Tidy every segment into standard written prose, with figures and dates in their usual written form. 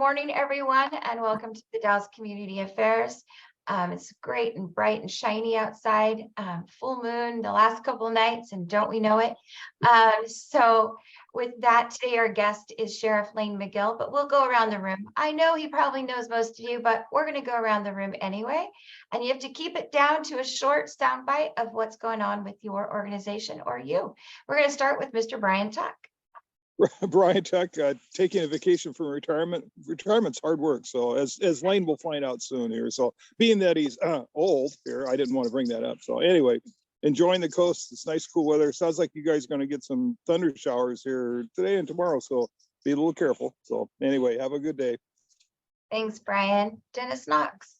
morning, everyone, and welcome to the Dalles Community Affairs. It's great and bright and shiny outside, full moon the last couple of nights, and don't we know it? So with that, today our guest is Sheriff Lane Magill, but we'll go around the room. I know he probably knows most of you, but we're going to go around the room anyway, and you have to keep it down to a short soundbite of what's going on with your organization or you. We're going to start with Mr. Brian Tuck. Brian Tuck, taking a vacation from retirement. Retirement's hard work, so as Lane will find out soon here. So being that he's old here, I didn't want to bring that up. So anyway, enjoying the coast. It's nice, cool weather. Sounds like you guys are going to get some thunder showers here today and tomorrow, so be a little careful. So anyway, have a good day. Thanks, Brian. Dennis Knox.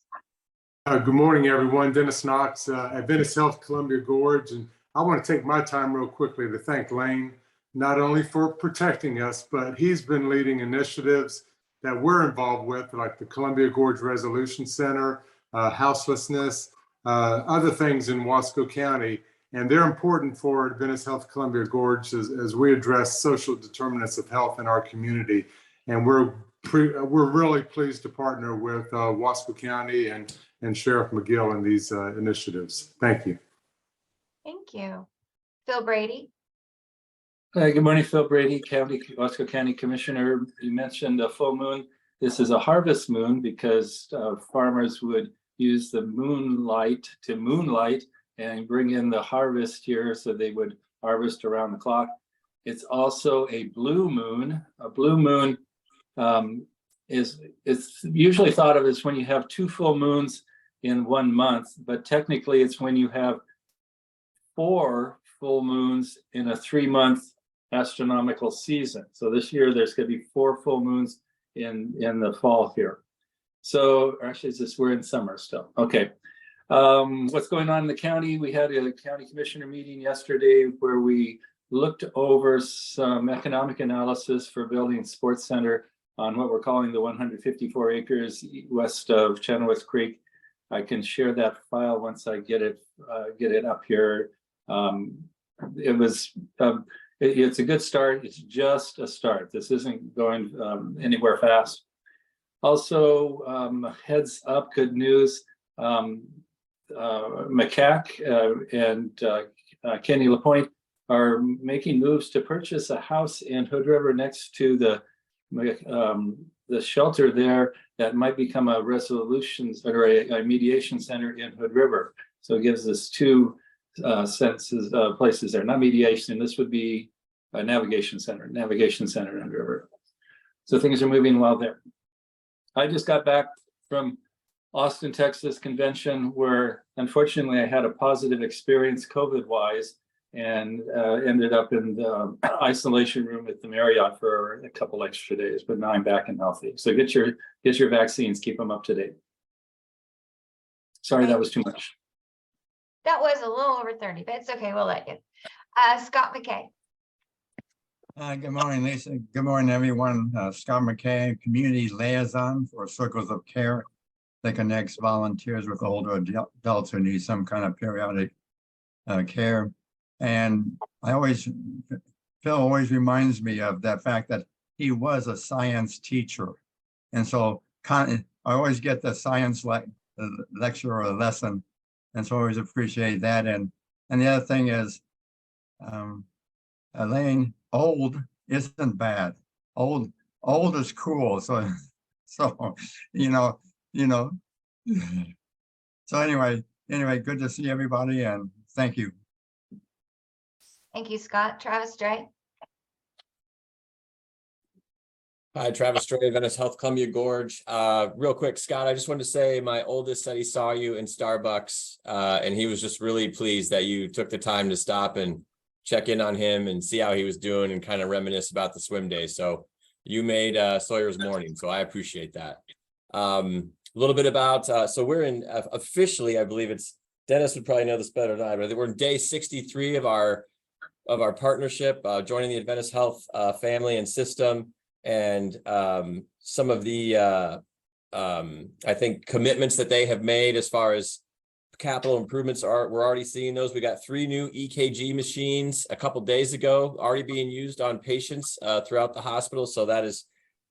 Good morning, everyone. Dennis Knox, Adventist Health, Columbia Gorge, and I want to take my time real quickly to thank Lane, not only for protecting us, but he's been leading initiatives that we're involved with, like the Columbia Gorge Resolution Center, houselessness, other things in Wasco County. And they're important for Adventist Health Columbia Gorge as we address social determinants of health in our community. And we're really pleased to partner with Wasco County and Sheriff Magill in these initiatives. Thank you. Thank you. Phil Brady. Hi, good morning, Phil Brady, Wasco County Commissioner. You mentioned a full moon. This is a harvest moon because farmers would use the moonlight to moonlight and bring in the harvest here, so they would harvest around the clock. It's also a blue moon. A blue moon it's usually thought of as when you have two full moons in 1 month, but technically it's when you have 4 full moons in a 3-month astronomical season. So this year there's going to be 4 full moons in the fall here. So actually we're in summer still. Okay. What's going on in the county? We had a county commissioner meeting yesterday where we looked over some economic analysis for building a sports center on what we're calling the 154 acres west of Chenoweth Creek. I can share that file once I get it up here. It's a good start. It's just a start. This isn't going anywhere fast. Also, heads up, good news. McCack and Kenny LaPointe are making moves to purchase a house in Hood River next to the shelter there that might become a resolutions or a mediation center in Hood River. So it gives us 2 places there, not mediation. This would be a navigation center in Hood River. So things are moving well there. I just got back from Austin, Texas convention where unfortunately I had a positive experience COVID-wise and ended up in the isolation room at the Marriott for a couple extra days, but now I'm back and healthy. So get your vaccines, keep them up to date. Sorry, that was too much. That was a little over 30, but it's okay. We'll let you. Scott McKay. Good morning, Lisa. Good morning, everyone. Scott McKay, Community Liaison for Circles of Care that connects volunteers with older adults who need some kind of periodic care. And Phil always reminds me of that fact that he was a science teacher. And so I always get the science lecture or lesson. And so I always appreciate that. And the other thing is, Elaine, old isn't bad. Old is cool. So you know. So anyway, good to see everybody and thank you. Thank you, Scott. Travis Dre. Hi, Travis Dre, Adventist Health, Columbia Gorge. Real quick, Scott, I just wanted to say my oldest said he saw you in Starbucks and he was just really pleased that you took the time to stop and check in on him and see how he was doing and kind of reminisce about the swim day. So you made Sawyer's morning, so I appreciate that. A little bit about, so we're in officially, I believe it's, Dennis would probably know this better than I, but we're in day 63 of our partnership, joining the Adventist Health family and system. And some of the, I think, commitments that they have made as far as capital improvements we're already seeing those. We got 3 new EKG machines a couple days ago, already being used on patients throughout the hospital. So that is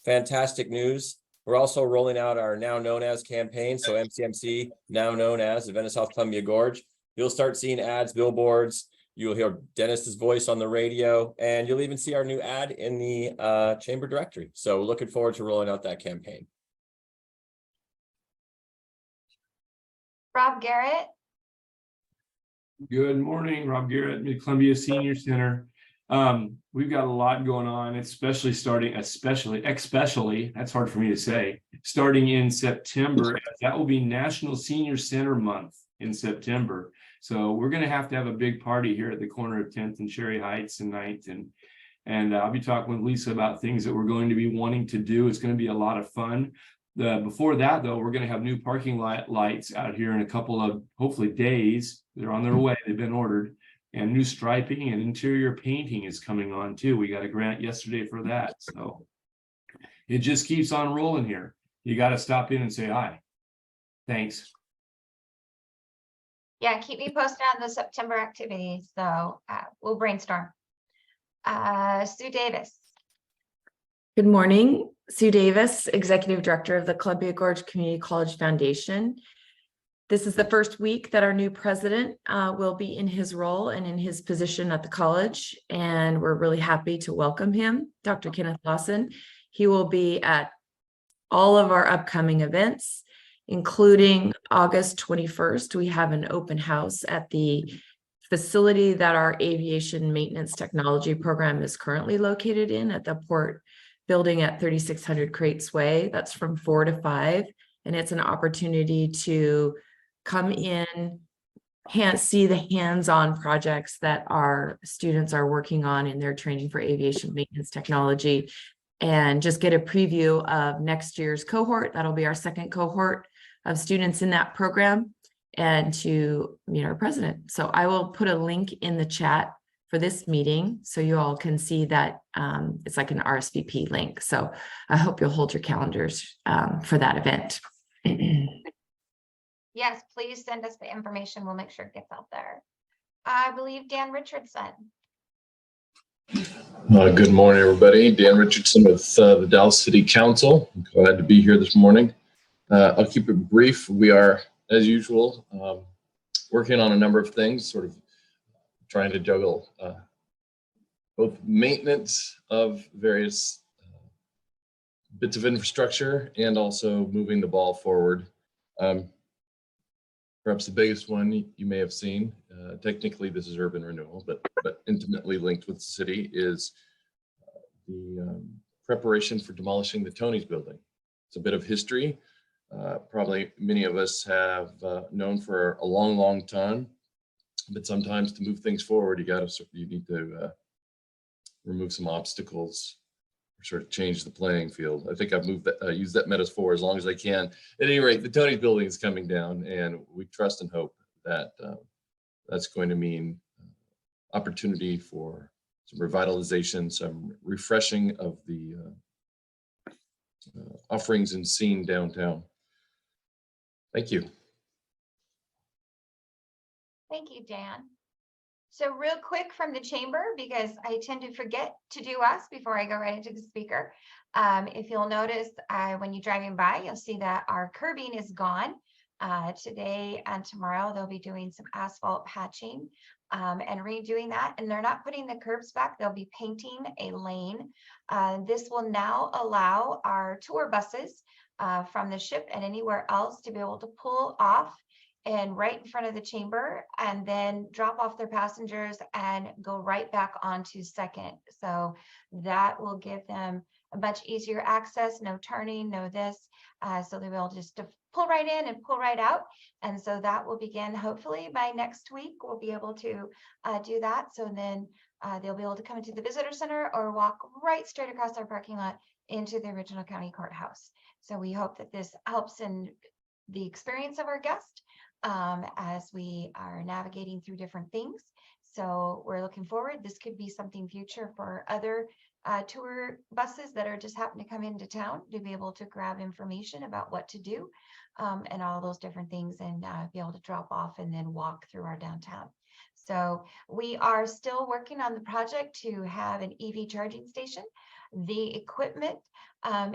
fantastic news. We're also rolling out our now known as campaign. So MCMC, now known as the Venice Health Columbia Gorge. You'll start seeing ads, billboards. You'll hear Dennis's voice on the radio, and you'll even see our new ad in the chamber directory. So we're looking forward to rolling out that campaign. Rob Garrett. Good morning, Rob Garrett, Mid-Columbia Senior Center. We've got a lot going on, especially that's hard for me to say, starting in September. That will be National Senior Center Month in September. So we're going to have a big party here at the corner of 10th and Cherry Heights and 9th. And I'll be talking with Lisa about things that we're going to be wanting to do. It's going to be a lot of fun. Before that, though, we're going to have new parking lights out here in a couple of, hopefully, days. They're on their way. They've been ordered. And new striping and interior painting is coming on, too. We got a grant yesterday for that. So it just keeps on rolling here. You got to stop in and say hi. Thanks. Yeah, keep me posted on the September activities. So we'll brainstorm. Sue Davis. Good morning, Sue Davis, Executive Director of the Columbia Gorge Community College Foundation. This is the first week that our new president will be in his role and in his position at the college, and we're really happy to welcome him, Dr. Kenneth Lawson. He will be at all of our upcoming events, including August 21st. We have an open house at the facility that our aviation maintenance technology program is currently located in at the Port Building at 3600 Crates Way. That's from 4 to 5. And it's an opportunity to come in, see the hands-on projects that our students are working on in their training for aviation maintenance technology, and just get a preview of next year's cohort. That'll be our second cohort of students in that program, and to meet our president. So I will put a link in the chat for this meeting so you all can see that it's like an RSVP link. So I hope you'll hold your calendars for that event. Yes, please send us the information. We'll make sure it gets out there. I believe Dan Richardson. Good morning, everybody. Dan Richardson with the Dalles City Council. I'm glad to be here this morning. I'll keep it brief. We are, as usual, working on a number of things, sort of trying to juggle both maintenance of various bits of infrastructure and also moving the ball forward. Perhaps the biggest one you may have seen, technically this is urban renewal, but intimately linked with the city, is the preparation for demolishing the Tony's building. It's a bit of history. Probably many of us have known for a long time, but sometimes to move things forward, you need to remove some obstacles, or sort of change the playing field. I think I've used that metaphor as long as I can. At any rate, the Tony's building is coming down, and we trust and hope that that's going to mean opportunity for some revitalization, some refreshing of the offerings and scene downtown. Thank you. Thank you, Dan. So real quick from the chamber, because I tend to forget to do us before I go right into the speaker. If you'll notice, when you're driving by, you'll see that our curbing is gone. Today and tomorrow, they'll be doing some asphalt patching and redoing that. And they're not putting the curbs back. They'll be painting a lane. This will now allow our tour buses from the ship and anywhere else to be able to pull off and right in front of the chamber, and then drop off their passengers and go right back onto Second. So that will give them a much easier access, no turning, no this. So they will just pull right in and pull right out. And so that will begin hopefully by next week. We'll be able to do that. So then they'll be able to come into the visitor center or walk right straight across our parking lot into the original county courthouse. So we hope that this helps in the experience of our guest as we are navigating through different things. So we're looking forward. This could be something future for other tour buses that are just happen to come into town to be able to grab information about what to do and all those different things, and be able to drop off and then walk through our downtown. So we are still working on the project to have an EV charging station. The equipment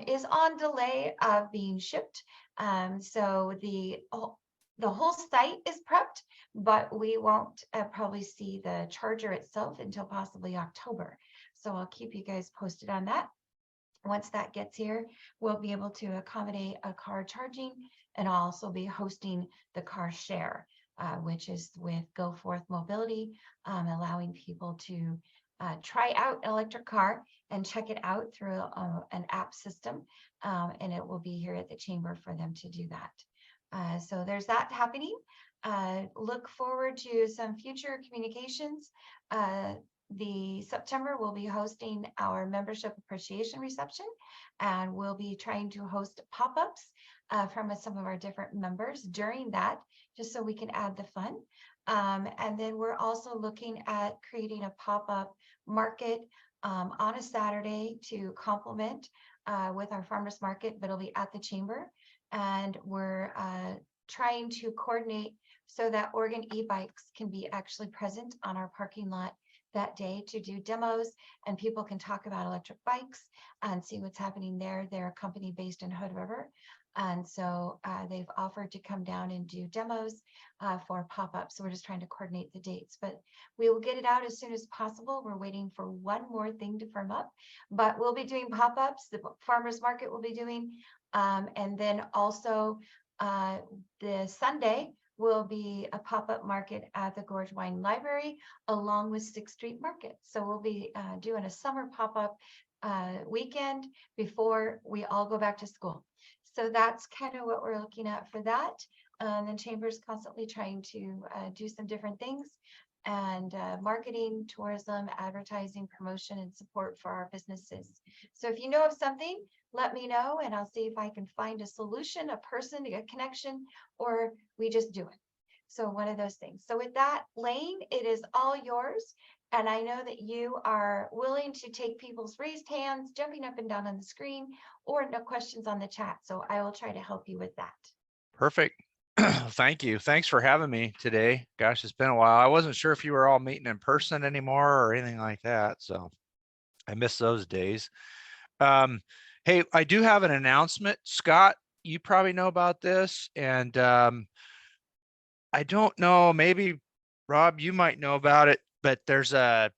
is on delay of being shipped. So the whole site is prepped, but we won't probably see the charger itself until possibly October. So I'll keep you guys posted on that. Once that gets here, we'll be able to accommodate a car charging, and I'll also be hosting the car share, which is with Go Forth Mobility, allowing people to try out an electric car and check it out through an app system. And it will be here at the chamber for them to do that. So there's that happening. Look forward to some future communications. The September we'll be hosting our membership appreciation reception, and we'll be trying to host pop-ups from some of our different members during that, just so we can add the fun. And then we're also looking at creating a pop-up market on a Saturday to complement with our farmers market, but it'll be at the chamber. And we're trying to coordinate so that Oregon e-bikes can be actually present on our parking lot that day to do demos, and people can talk about electric bikes and see what's happening there. They're a company based in Hood River. And so they've offered to come down and do demos for pop-ups. So we're just trying to coordinate the dates, but we will get it out as soon as possible. We're waiting for one more thing to firm up, but we'll be doing pop-ups. The farmers market will be doing, and then also the Sunday will be a pop-up market at the Gorge Wine Library along with 6th Street Market. So we'll be doing a summer pop-up weekend before we all go back to school. So that's kind of what we're looking at for that. And the chamber's constantly trying to do some different things, and marketing, tourism, advertising, promotion, and support for our businesses. So if you know of something, let me know, and I'll see if I can find a solution, a person, a connection, or we just do it. So one of those things. So with that, Lane, it is all yours. And I know that you are willing to take people's raised hands, jumping up and down on the screen, or no questions on the chat. So I will try to help you with that. Perfect. Thank you. Thanks for having me today. Gosh, it's been a while. I wasn't sure if you were all meeting in person anymore or anything like that. So I miss those days. Hey, I do have an announcement. Scott, you probably know about this. And I don't know, maybe Rob, you might know about it, but there's a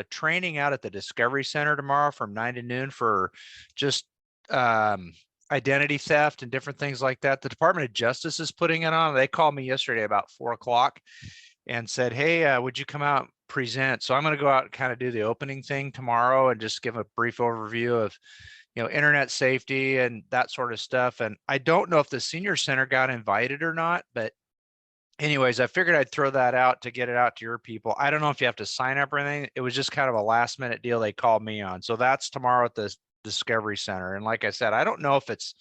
training out at the Discovery Center tomorrow from 9 to noon for just identity theft and different things like that. The Department of Justice is putting it on. They called me yesterday about 4 o'clock and said, hey, would you come out and present? So I'm going to go out and kind of do the opening thing tomorrow and just give a brief overview of, internet safety and that sort of stuff. And I don't know if the senior center got invited or not, but anyways, I figured I'd throw that out to get it out to your people. I don't know if you have to sign up or anything. It was just kind of a last minute deal they called me on. So that's tomorrow at the Discovery Center. And like I said, I don't know if it's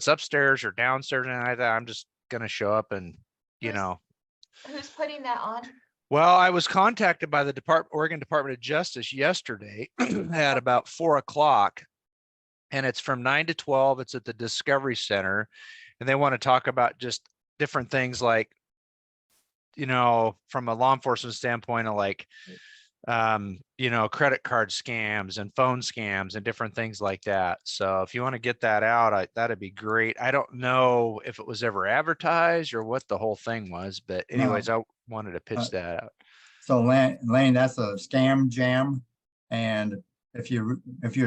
upstairs or downstairs or anything like that. I'm just going to show up and, Who's putting that on? Well, I was contacted by the Oregon Department of Justice yesterday at about 4 o'clock, and it's from 9 to 12. It's at the Discovery Center, and they want to talk about just different things like, from a law enforcement standpoint of like, credit card scams and phone scams and different things like that. So if you want to get that out, that'd be great. I don't know if it was ever advertised or what the whole thing was, but anyways, I wanted to pitch that out. So Lane, that's a scam jam. And if you'd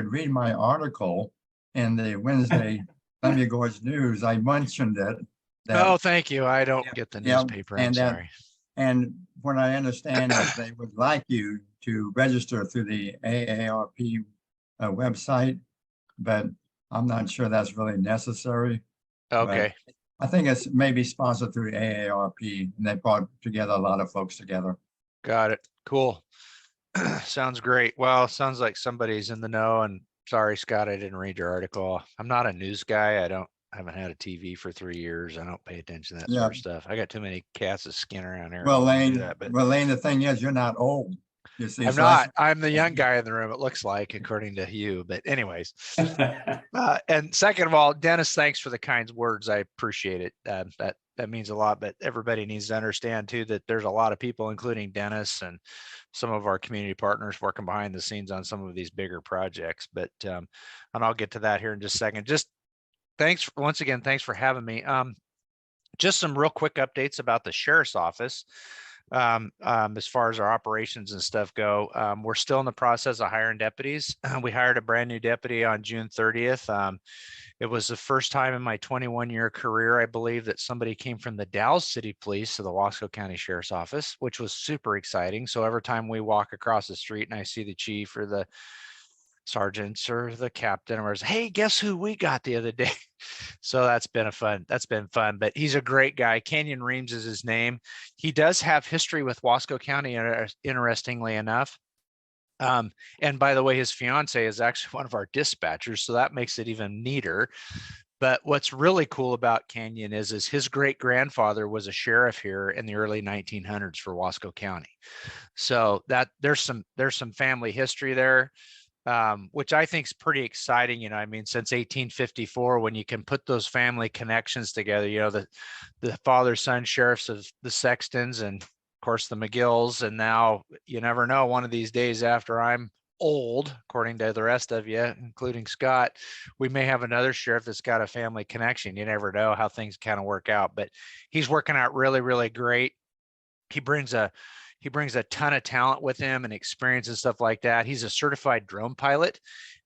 read my article in the Wednesday Columbia Gorge News, I mentioned it. Oh, thank you. I don't get the newspaper. I'm sorry. And what I understand is they would like you to register through the AARP website, but I'm not sure that's really necessary. Okay. But I think it's maybe sponsored through AARP, and they brought together a lot of folks together. Got it. Cool. Sounds great. Well, sounds like somebody's in the know, and sorry, Scott, I didn't read your article. I'm not a news guy. I haven't had a TV for 3 years. I don't pay attention to that sort of stuff. I got too many cats to skin around here. Well, Lane, the thing is, you're not old. You see, I'm not. I'm the young guy in the room, it looks like, according to you. But anyways, and second of all, Dennis, thanks for the kind words. I appreciate it. That that means a lot, but everybody needs to understand too, that there's a lot of people, including Dennis and some of our community partners, working behind the scenes on some of these bigger projects. But, and I'll get to that here in just a second. Just thanks once again, thanks for having me. Just some real quick updates about the sheriff's office. As far as our operations and stuff go, we're still in the process of hiring deputies. We hired a brand new deputy on June 30th. It was the first time in my 21-year career, I believe, that somebody came from the Dalles City Police to the Wasco County Sheriff's Office, which was super exciting. So every time we walk across the street and I see the chief or the sergeants or the captain, or hey, guess who we got the other day? So that's been fun, but he's a great guy. Kenyon Reams is his name. He does have history with Wasco County, interestingly enough. And by the way, his fiance is actually one of our dispatchers, so that makes it even neater. But what's really cool about Kenyon is his great grandfather was a sheriff here in the early 1900s for Wasco County. So that there's some family history there, which I think is pretty exciting. You know, I mean, since 1854, when you can put those family connections together, you know, the father son sheriffs of the Sextons and of course the Magills, and now you never know, one of these days after I'm old, according to the rest of you, including Scott, we may have another sheriff that's got a family connection. You never know how things kind of work out, but he's working out really, really great. He brings a ton of talent with him and experience and stuff like that. He's a certified drone pilot,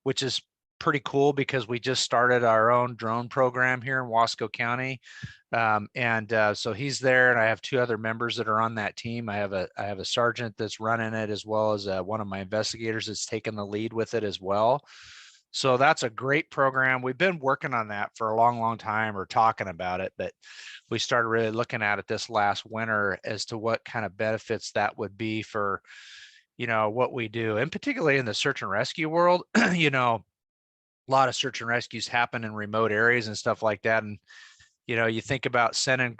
which is pretty cool because we just started our own drone program here in Wasco County. So he's there, and I have two other members that are on that team. I have a sergeant that's running it, as well as one of my investigators that's taking the lead with it as well. So that's a great program. We've been working on that for a long, long time, or talking about it, but we started really looking at it this last winter as to what kind of benefits that would be for, you know, what we do, and particularly in the search and rescue world. You know, a lot of search and rescues happen in remote areas and stuff like that. And, you know, you think about sending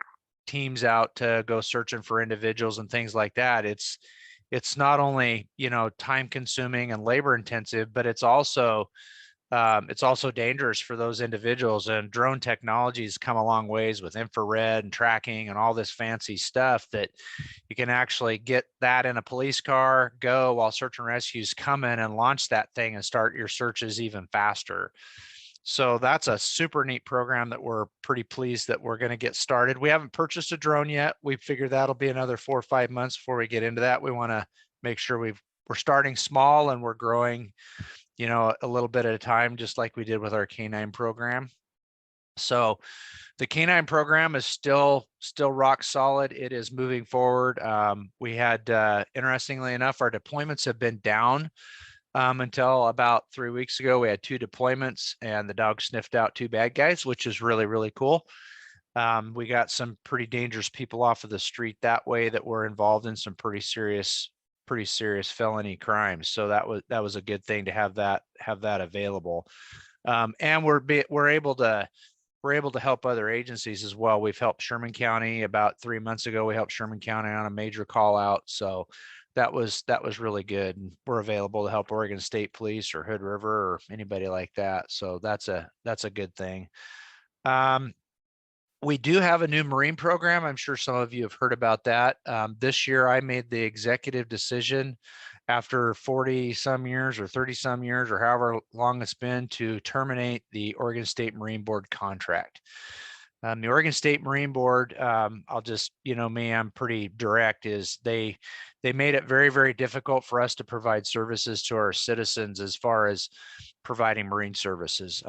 teams out to go searching for individuals and things like that. It's not only, you know, time consuming and labor intensive, but it's also dangerous for those individuals. And drone technology has come a long ways with infrared and tracking and all this fancy stuff that you can actually get that in a police car, go while search and rescues come in and launch that thing and start your searches even faster. So that's a super neat program that we're pretty pleased that we're going to get started. We haven't purchased a drone yet. We figure that'll be another 4 or 5 months before we get into that. We want to make sure we're starting small and we're growing, you know, a little bit at a time, just like we did with our K9 program. So the K9 program is still rock solid. It is moving forward. We had, interestingly enough, our deployments have been down until about 3 weeks ago. We had 2 deployments and the dog sniffed out 2 bad guys, which is really, really cool. We got some pretty dangerous people off of the street that way that were involved in some pretty serious felony crimes. So that was a good thing to have that available. And we're able to help other agencies as well. We've helped Sherman County about 3 months ago. We helped Sherman County on a major call out. So that was really good. And we're available to help Oregon State Police or Hood River or anybody like that. So that's a good thing. We do have a new Marine program. I'm sure some of you have heard about that. This year, I made the executive decision after 40 some years or 30 some years or however long it's been to terminate the Oregon State Marine Board contract. The Oregon State Marine Board, I'll just, you know me, I'm pretty direct, is they made it very, very difficult for us to provide services to our citizens as far as providing Marine services.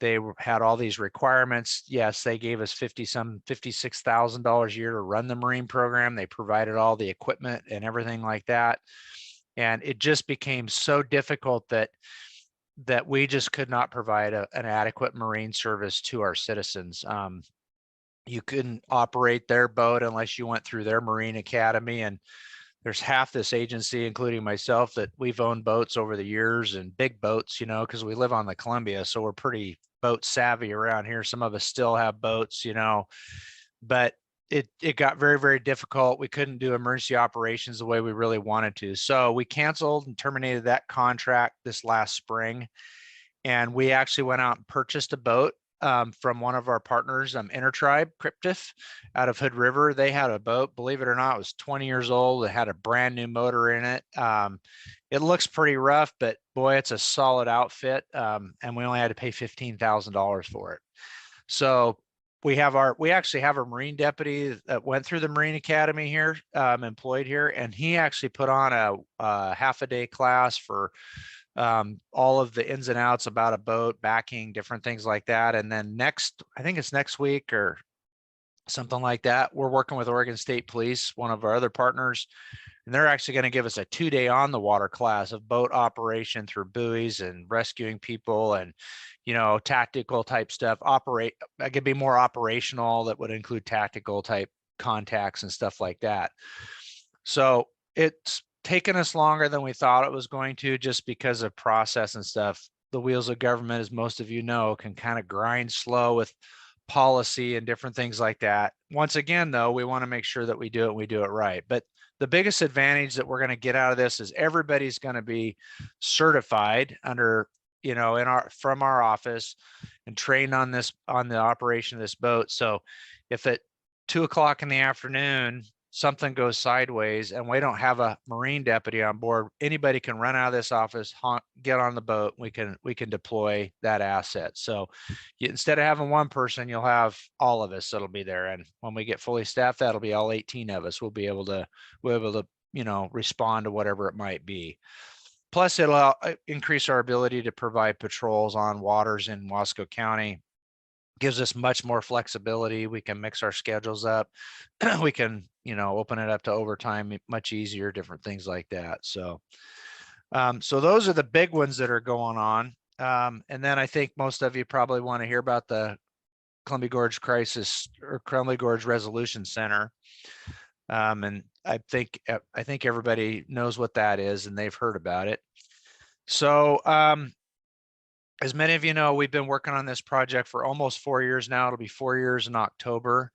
They had all these requirements. Yes, they gave us $56,000 a year to run the Marine program. They provided all the equipment and everything like that. And it just became so difficult that we just could not provide an adequate Marine service to our citizens. You couldn't operate their boat unless you went through their Marine Academy. And there's half this agency, including myself, that we've owned boats over the years, and big boats, you know, because we live on the Columbia. So we're pretty boat savvy around here. Some of us still have boats, you know, but it got very, very difficult. We couldn't do emergency operations the way we really wanted to. So we canceled and terminated that contract this last spring. And we actually went out and purchased a boat from one of our partners, Intertribe Cryptif out of Hood River. They had a boat, believe it or not, it was 20 years old. It had a brand new motor in it. It looks pretty rough, but boy, it's a solid outfit. And we only had to pay $15,000 for it. So we actually have a Marine deputy that went through the Marine Academy here, employed here, and he actually put on a half-a-day class for all of the ins and outs about a boat, backing, different things like that. And then I think it's next week or something like that, we're working with Oregon State Police, one of our other partners, and they're actually going to give us a 2-day on the water class of boat operation through buoys and rescuing people and, tactical type stuff. It could be more operational, that would include tactical type contacts and stuff like that. So it's taken us longer than we thought it was going to, just because of process and stuff. The wheels of government, as most of you know, can kind of grind slow with policy and different things like that. Once again, though, we want to make sure that we do it right. But the biggest advantage that we're going to get out of this is everybody's going to be certified under, from our office and trained on the operation of this boat. So if at 2:00 in the afternoon something goes sideways and we don't have a Marine deputy on board, anybody can run out of this office, get on the boat. We can deploy that asset. So instead of having one person, you'll have all of us that'll be there. And when we get fully staffed, that'll be all 18 of us. We'll be able to respond to whatever it might be. Plus, it'll increase our ability to provide patrols on waters in Wasco County. Gives us much more flexibility. We can mix our schedules up. We can, open it up to overtime much easier, different things like that. So, so those are the big ones that are going on. And then I think most of you probably want to hear about the Columbia Gorge Crisis or Columbia Gorge Resolution Center. And I think everybody knows what that is and they've heard about it. So, as many of you know, we've been working on this project for almost 4 years now. It'll be 4 years in October.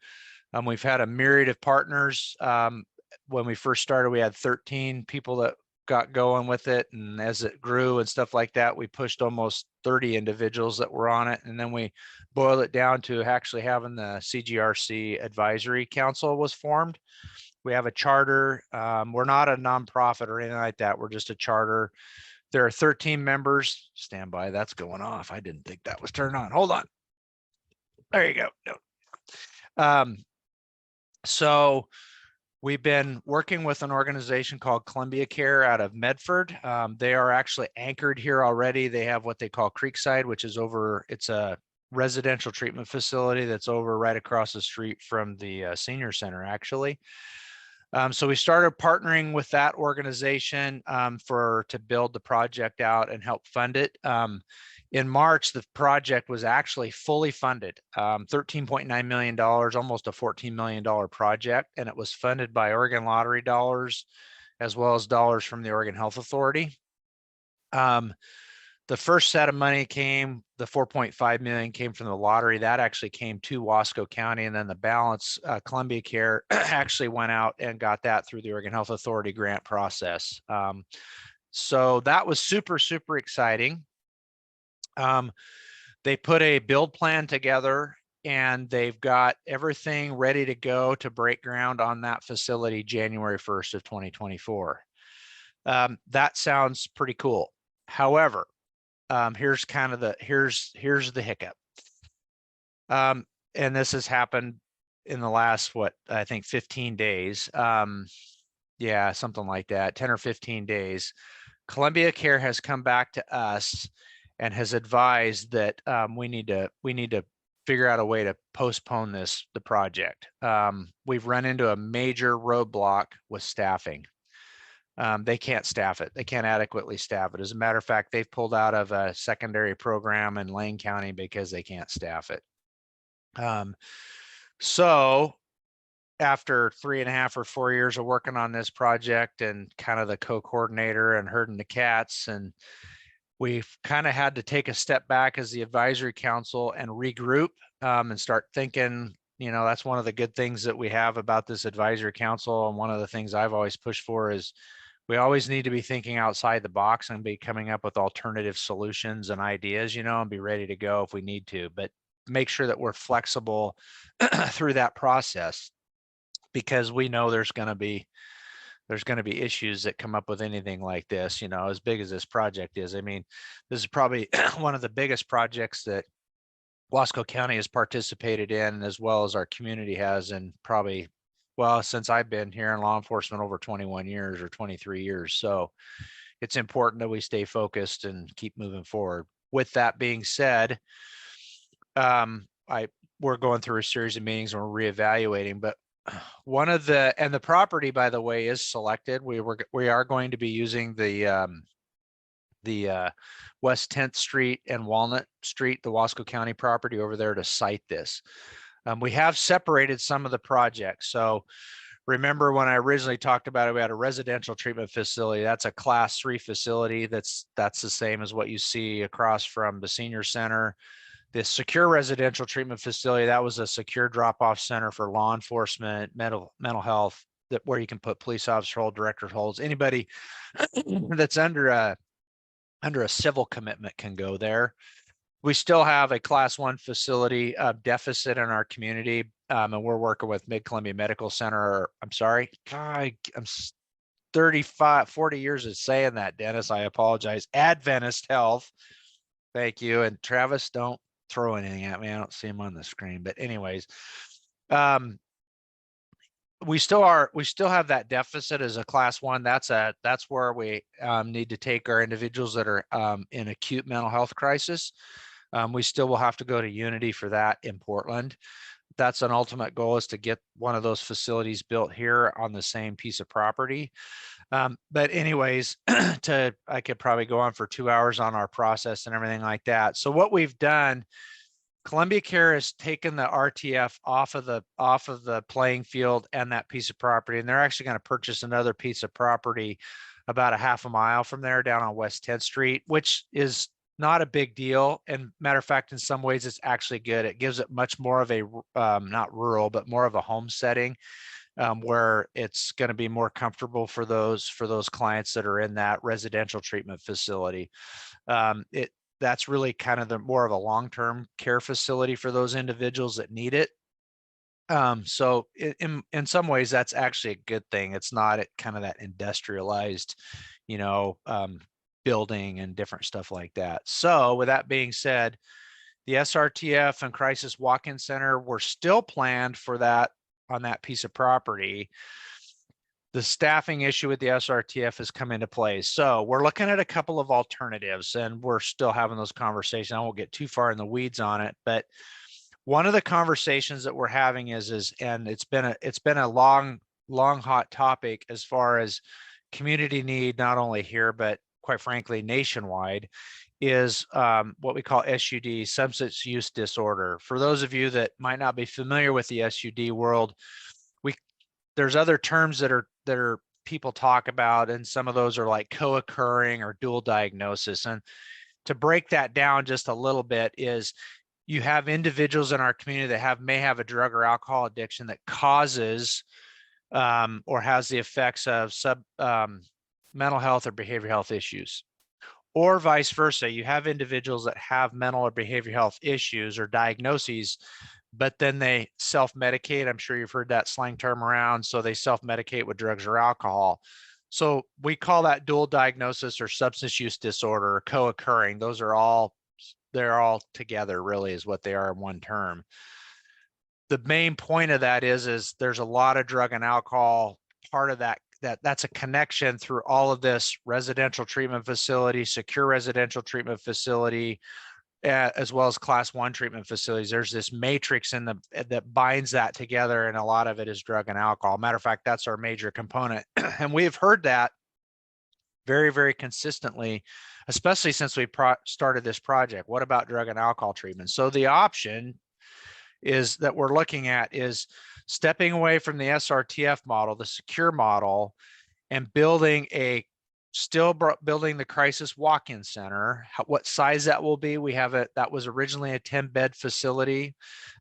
We've had a myriad of partners. When we first started, we had 13 people that got going with it. And as it grew and stuff like that, we pushed almost 30 individuals that were on it. And then we boiled it down to actually having the CGRC Advisory Council was formed. We have a charter. We're not a nonprofit or anything like that. We're just a charter. There are 13 members. Stand by, that's going off. I didn't think that was turned on. Hold on. There you go. No. So we've been working with an organization called Columbia Care out of Medford. They are actually anchored here already. They have what they call Creekside, which is it's a residential treatment facility that's over right across the street from the senior center, actually. So we started partnering with that organization to build the project out and help fund it. In March, the project was actually fully funded, $13.9 million, almost a $14 million project, and it was funded by Oregon Lottery dollars, as well as dollars from the Oregon Health Authority. The first set of money came, the 4.5 million came from the lottery. That actually came to Wasco County, and then the balance, Columbia Care actually went out and got that through the Oregon Health Authority grant process. So that was super, super exciting. They put a build plan together and they've got everything ready to go to break ground on that facility January 1st of 2024. That sounds pretty cool. However, here's kind of here's the hiccup. And this has happened in the last, I think 15 days. Yeah, something like that, 10 or 15 days. Columbia Care has come back to us and has advised that we need to figure out a way to postpone the project. We've run into a major roadblock with staffing. They can't staff it. They can't adequately staff it. As a matter of fact, they've pulled out of a secondary program in Lane County because they can't staff it. So after 3.5 or 4 years of working on this project and kind of the co-coordinator and herding the cats, and we've kind of had to take a step back as the advisory council and regroup and start thinking, that's one of the good things that we have about this advisory council. And one of the things I've always pushed for is we always need to be thinking outside the box and be coming up with alternative solutions and ideas, and be ready to go if we need to. But make sure that we're flexible through that process, because we know there's going to be issues that come up with anything like this, as big as this project is. I mean, this is probably one of the biggest projects that Wasco County has participated in, as well as our community has, and probably, well, since I've been here in law enforcement over 21 years or 23 years. So it's important that we stay focused and keep moving forward. With that being said, we're going through a series of meetings and we're reevaluating, but the property, by the way, is selected. We are going to be using the West 10th Street and Walnut Street, the Wasco County property over there, to site this. We have separated some of the projects. So remember when I originally talked about it, we had a residential treatment facility. That's a class 3 facility. That's the same as what you see across from the senior center. The secure residential treatment facility, that was a secure drop-off center for law enforcement, mental health, where you can put police officer hold, director holds. Anybody that's under a civil commitment can go there. We still have a class 1 facility deficit in our community, and we're working with Mid-Columbia Medical Center. I'm sorry, I'm 40 years of saying that, Dennis. I apologize. Adventist Health. Thank you. And Travis, don't throw anything at me. I don't see him on the screen, but anyways, we still have that deficit as a class 1. That's where we need to take our individuals that are in acute mental health crisis. We still will have to go to Unity for that in Portland. That's an ultimate goal, is to get one of those facilities built here on the same piece of property. But anyways, I could probably go on for 2 hours on our process and everything like that. So what we've done, Columbia Care has taken the RTF off of the playing field and that piece of property, and they're actually going to purchase another piece of property about a half a mile from there down on West 10th Street, which is not a big deal. And matter of fact, in some ways, it's actually good. It gives it much more of a not rural, but more of a home setting, where it's going to be more comfortable for those clients that are in that residential treatment facility. That's really kind of the more of a long-term care facility for those individuals that need it. So in some ways, that's actually a good thing. It's not kind of that industrialized, building and different stuff like that. So with that being said, the SRTF and Crisis Walk-in Center were still planned for that on that piece of property. The staffing issue with the SRTF has come into play. So we're looking at a couple of alternatives, and we're still having those conversations. I won't get too far in the weeds on it, but one of the conversations that we're having is, and it's been a long hot topic as far as community need, not only here, but quite frankly, nationwide, is what we call SUD, substance use disorder. For those of you that might not be familiar with the SUD world, there's other terms that are people talk about, and some of those are like co-occurring or dual diagnosis. And to break that down just a little bit, is you have individuals in our community that may have a drug or alcohol addiction that causes or has the effects of mental health or behavioral health issues. Or vice versa, you have individuals that have mental or behavioral health issues or diagnoses, but then they self-medicate. I'm sure you've heard that slang term around. So they self-medicate with drugs or alcohol. So we call that dual diagnosis or substance use disorder, or co-occurring. They're all together, really, is what they are in one term. The main point of that is there's a lot of drug and alcohol part of that's a connection through all of this residential treatment facility, secure residential treatment facility, as well as class 1 treatment facilities. There's this matrix that binds that together, and a lot of it is drug and alcohol. Matter of fact, that's our major component. And we've heard that very, very consistently, especially since we started this project. What about drug and alcohol treatment? So the option that we're looking at is stepping away from the SRTF model, the secure model, and building the crisis walk-in center. What size that will be, that was originally a 10-bed facility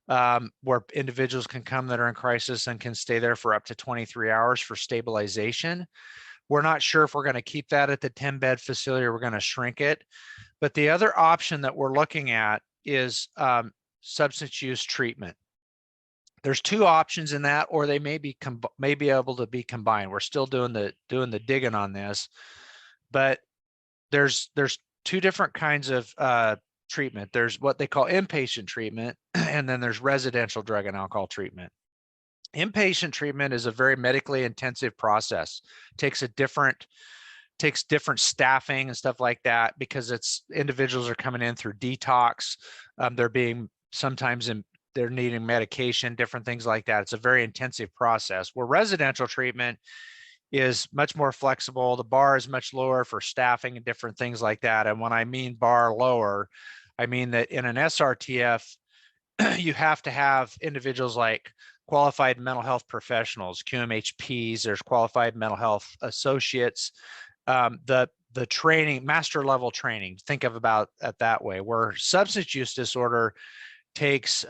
where individuals can come that are in crisis and can stay there for up to 23 hours for stabilization. We're not sure if we're going to keep that at the 10-bed facility or we're going to shrink it. But the other option that we're looking at is substance use treatment. There's two options in that, or they may be able to be combined. We're still doing the digging on this, but there's two different kinds of treatment. There's what they call inpatient treatment, and then there's residential drug and alcohol treatment. Inpatient treatment is a very medically intensive process. Takes different staffing and stuff like that, because it's individuals are coming in through detox. They're being sometimes they're needing medication, different things like that. It's a very intensive process. Where residential treatment is much more flexible. The bar is much lower for staffing and different things like that. And when I mean bar lower, I mean that in an SRTF, you have to have individuals like qualified mental health professionals, QMHPs, there's qualified mental health associates, the training, master level training, think of about it that way. Where substance use disorder takes,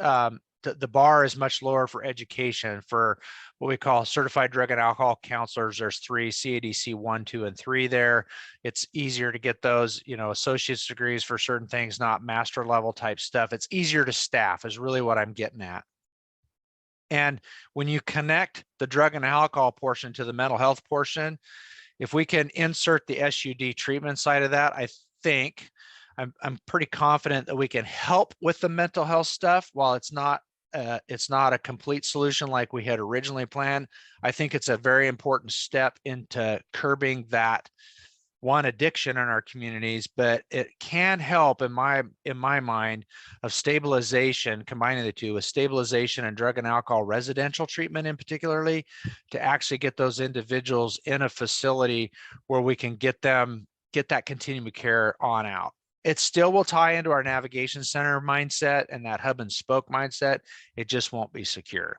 the bar is much lower for education. For what we call certified drug and alcohol counselors, there's 3, CADC 1, 2, and 3 there. It's easier to get those, associate's degrees for certain things, not master level type stuff. It's easier to staff is really what I'm getting at. And when you connect the drug and alcohol portion to the mental health portion, if we can insert the SUD treatment side of that, I think I'm pretty confident that we can help with the mental health stuff. While it's not a complete solution like we had originally planned, I think it's a very important step into curbing that one addiction in our communities. But it can help in my mind of stabilization, combining the two, with stabilization and drug and alcohol residential treatment in particularly, to actually get those individuals in a facility where we can get that continuum of care on out. It still will tie into our navigation center mindset and that hub and spoke mindset. It just won't be secure.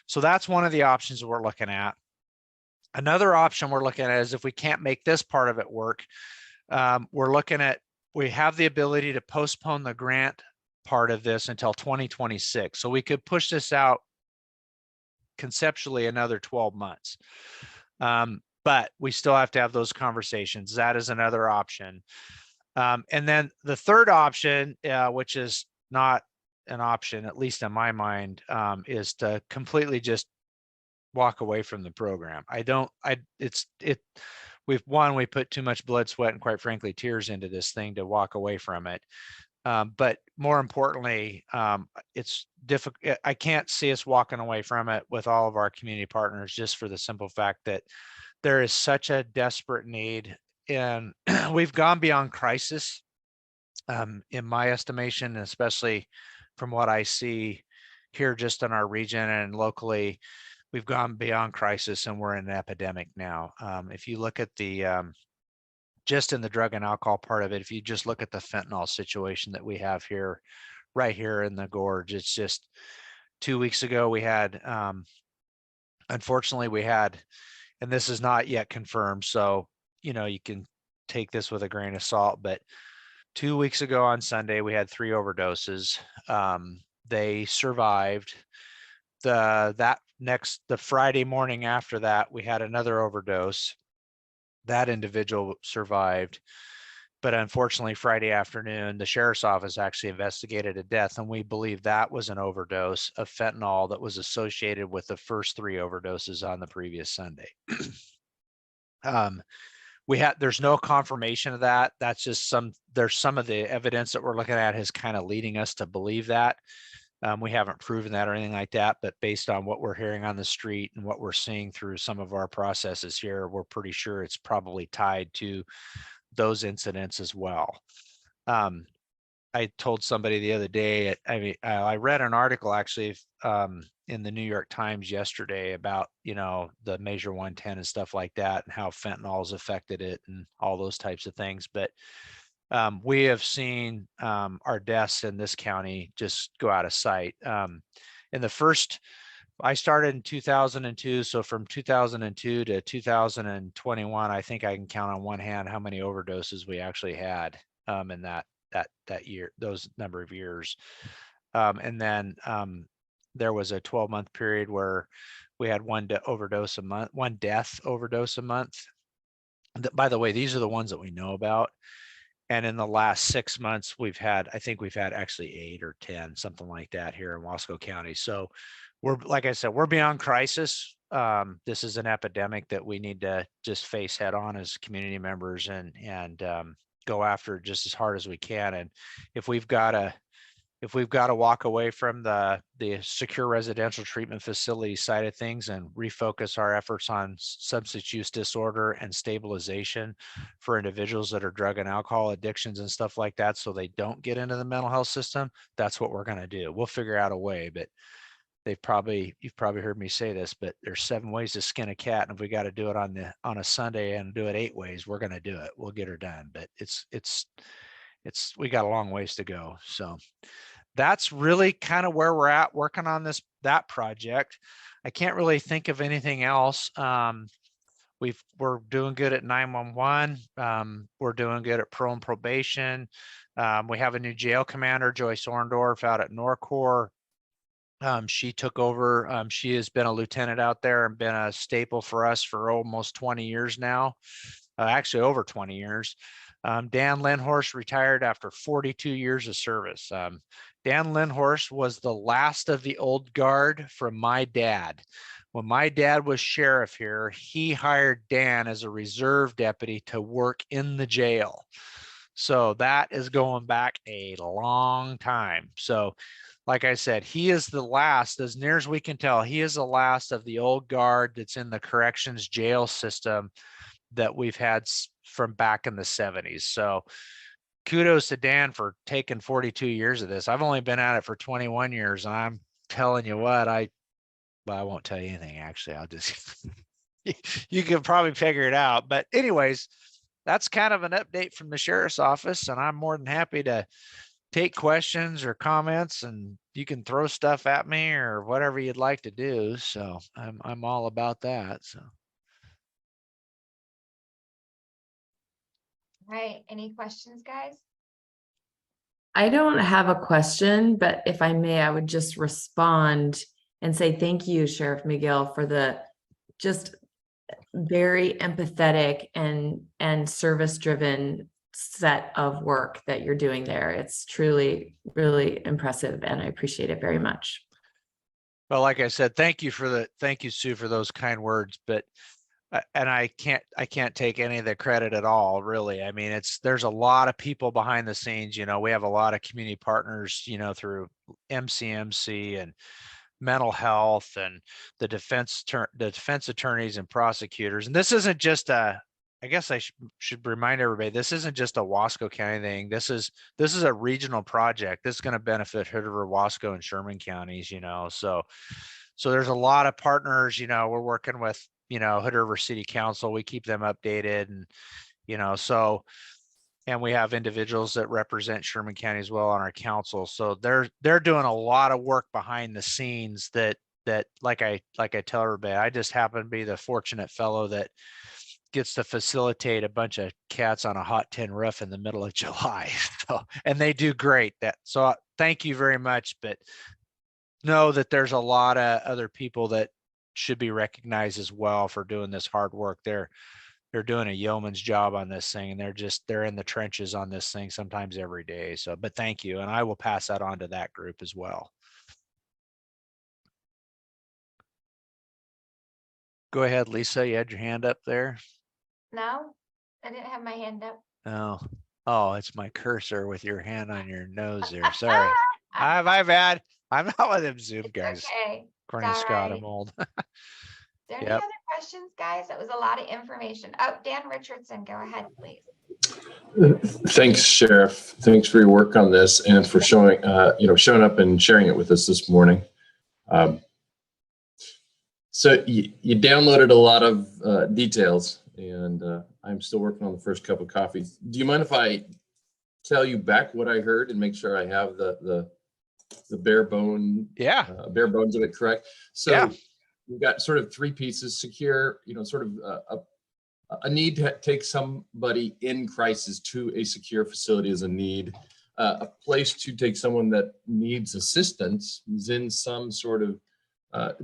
So that's one of the options that we're looking at. Another option we're looking at is if we can't make this part of it work, we have the ability to postpone the grant part of this until 2026. So we could push this out conceptually another 12 months. But we still have to have those conversations. That is another option. And then the third option, which is not an option, at least in my mind, is to completely just walk away from the program. We put too much blood, sweat, and quite frankly, tears into this thing to walk away from it. But more importantly, it's difficult. I can't see us walking away from it with all of our community partners, just for the simple fact that there is such a desperate need. And we've gone beyond crisis, in my estimation, especially from what I see here just in our region and locally. We've gone beyond crisis and we're in an epidemic now. If you look at just in the drug and alcohol part of it, if you just look at the fentanyl situation that we have here, right here in the gorge, it's just 2 weeks ago we had, unfortunately and this is not yet confirmed, so you can take this with a grain of salt, but 2 weeks ago on Sunday, we had 3 overdoses. They survived. The Friday morning after that, we had another overdose. That individual survived, but unfortunately Friday afternoon, the sheriff's office actually investigated a death, and we believe that was an overdose of fentanyl that was associated with the first 3 overdoses on the previous Sunday. There's no confirmation of that. That's just there's some of the evidence that we're looking at is kind of leading us to believe that. We haven't proven that or anything like that, but based on what we're hearing on the street and what we're seeing through some of our processes here, we're pretty sure it's probably tied to those incidents as well. I told somebody the other day, I read an article actually in the New York Times yesterday about, the Measure 110 and stuff like that, and how fentanyl's affected it and all those types of things. But we have seen our deaths in this county just go out of sight. I started in 2002. So from 2002 to 2021, I think I can count on one hand how many overdoses we actually had in that year, those number of years. And then there was a 12-month period where we had one death overdose a month. By the way, these are the ones that we know about. And in the last 6 months, I think we've had actually 8 or 10, something like that here in Wasco County. So like I said, we're beyond crisis. This is an epidemic that we need to just face head on as community members and go after just as hard as we can. And if we've got to walk away from the secure residential treatment facility side of things and refocus our efforts on substance use disorder and stabilization for individuals that are drug and alcohol addictions and stuff like that, so they don't get into the mental health system, that's what we're going to do. We'll figure out a way, but you've probably heard me say this, but there's 7 ways to skin a cat. And if we got to do it on a Sunday and do it 8 ways, we're going to do it. We'll get her done, but we got a long ways to go. So that's really kind of where we're at working on that project. I can't really think of anything else. We're doing good at 911. We're doing good at parole and probation. We have a new jail commander, Joyce Orndorff, out at Norcor. She took over. She has been a lieutenant out there and been a staple for us for almost 20 years now, actually over 20 years. Dan Lindhorst retired after 42 years of service. Dan Lindhorst was the last of the old guard from my dad. When my dad was sheriff here, he hired Dan as a reserve deputy to work in the jail. So that is going back a long time. So like I said, he is the last, as near as we can tell, he is the last of the old guard that's in the corrections jail system that we've had from back in the 70s. So kudos to Dan for taking 42 years of this. I've only been at it for 21 years, and I'm telling you what, I won't tell you anything, actually. I'll just, you can probably figure it out. But anyways, that's kind of an update from the sheriff's office, and I'm more than happy to take questions or comments, and you can throw stuff at me or whatever you'd like to do. So I'm all about that. So. All right, any questions, guys? I don't have a question, but if I may, I would just respond and say thank you, Sheriff Magill, for the just very empathetic and service-driven set of work that you're doing there. It's truly, really impressive, and I appreciate it very much. Well, like I said, thank you, Sue, for those kind words, but and I can't take any of the credit at all, really. I mean, there's a lot of people behind the scenes. We have a lot of community partners, through MCMC and mental health and the defense attorneys and prosecutors. And this isn't just I guess I should remind everybody, this isn't just a Wasco County thing. This is a regional project. This is going to benefit Hood River, Wasco, and Sherman counties, so there's a lot of partners. We're working with, Hood River City Council. We keep them updated, and, and we have individuals that represent Sherman County as well on our council. So they're doing a lot of work behind the scenes that like I tell everybody, I just happen to be the fortunate fellow that gets to facilitate a bunch of cats on a hot tin roof in the middle of July. So, and they do great. So thank you very much, but know that there's a lot of other people that should be recognized as well for doing this hard work. They're doing a yeoman's job on this thing, and they're in the trenches on this thing sometimes every day. So, but thank you. And I will pass that on to that group as well. Go ahead, Lisa. You had your hand up there. No, I didn't have my hand up. Oh, it's my cursor with your hand on your nose there. Sorry. I'm bad. I'm not one of them Zoom guys. Okay. Corny Scott, I'm old. Is there any other questions, guys? That was a lot of information. Oh, Dan Richardson, go ahead, please. Thanks, Sheriff. Thanks for your work on this and for showing up and sharing it with us this morning. So you downloaded a lot of details, and I'm still working on the first cup of coffee. Do you mind if I tell you back what I heard and make sure I have the bare bones of it correct? So we've got sort of 3 pieces: secure, sort of a need to take somebody in crisis to a secure facility is a need. A place to take someone that needs assistance is in some sort of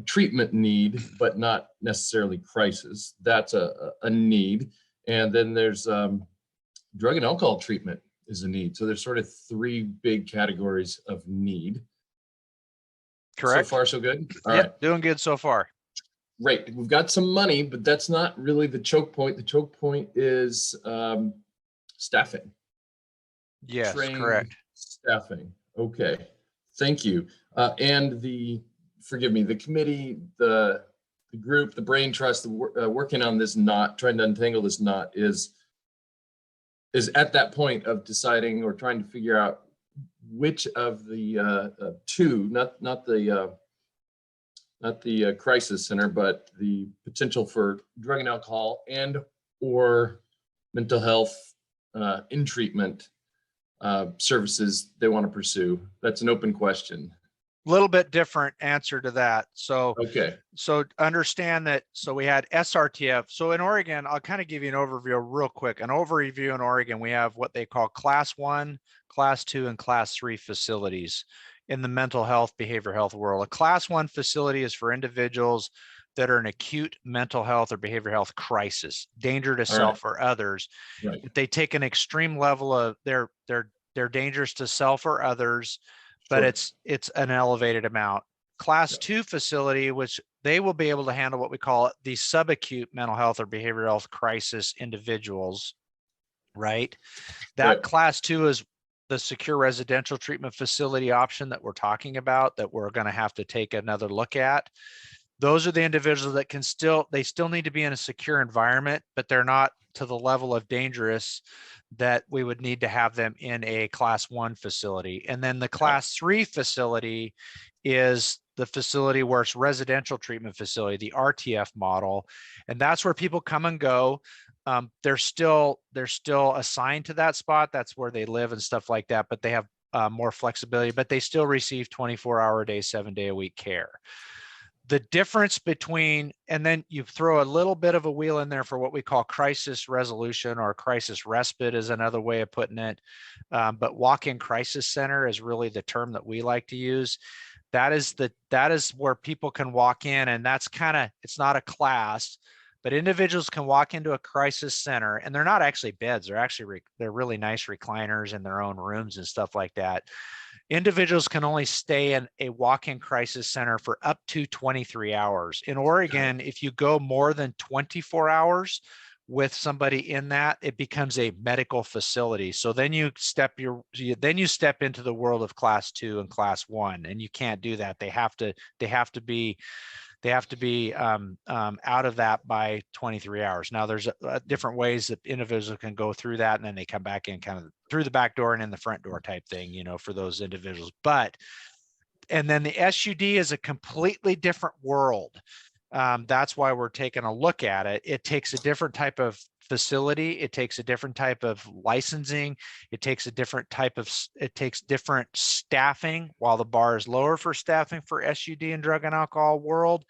treatment need, but not necessarily crisis. That's a need. And then there's drug and alcohol treatment is a need. So there's sort of three big categories of need. Correct? So far, so good? All Yep, right. doing good so far. Right. We've got some money, but that's not really the choke point. The choke point is staffing. Yes, Trained correct. staffing. Okay. Thank you. And forgive me, the committee, the group, the brain trust, working on this knot, trying to untangle this knot is at that point of deciding or trying to figure out which of the two, not the crisis center, but the potential for drug and alcohol and or mental health in treatment services they want to pursue. That's an open question. Little bit different answer to that. So, Okay. so understand that. So we had SRTF. So in Oregon, I'll kind of give you an overview real quick. An overview in Oregon, we have what they call class 1, class 2, and class 3 facilities in the mental health, behavioral health world. A class 1 facility is for individuals that are in acute mental health or behavioral health crisis, danger to self or others. Right. If they take an extreme level of they're dangerous to self or others, but Sure. it's an elevated amount. Class 2 facility, which they will be able to handle what we call the subacute mental health or behavioral health crisis individuals, right? That Right. class 2 is the secure residential treatment facility option that we're talking about, that we're going to have to take another look at. Those are the individuals that they still need to be in a secure environment, but they're not to the level of dangerous that we would need to have them in a class 1 facility. And then the class 3 facility is the facility where it's residential treatment facility, the RTF model. And that's where people come and go. They're still assigned to that spot. That's where they live and stuff like that, but they have more flexibility, but they still receive 24-hour a day, 7-day-a-week care. The difference between, and then you throw a little bit of a wheel in there for what we call crisis resolution, or crisis respite is another way of putting it. But walk-in crisis center is really the term that we like to use. That is where people can walk in, and that's it's not a class, but individuals can walk into a crisis center, and they're not actually beds. They're really nice recliners in their own rooms and stuff like that. Individuals can only stay in a walk-in crisis center for up to 23 hours. In Oregon, if you go more than 24 hours with somebody in that, it becomes a medical facility. So then you step into the world of class 2 and class 1, and you can't do that. They have to be out of that by 23 hours. Now there's different ways that individuals can go through that, and then they come back in kind of through the back door and in the front door type thing, for those individuals. And then the SUD is a completely different world. That's why we're taking a look at it. It takes a different type of facility. It takes a different type of licensing. It takes different staffing. While the bar is lower for staffing for SUD and drug and alcohol world,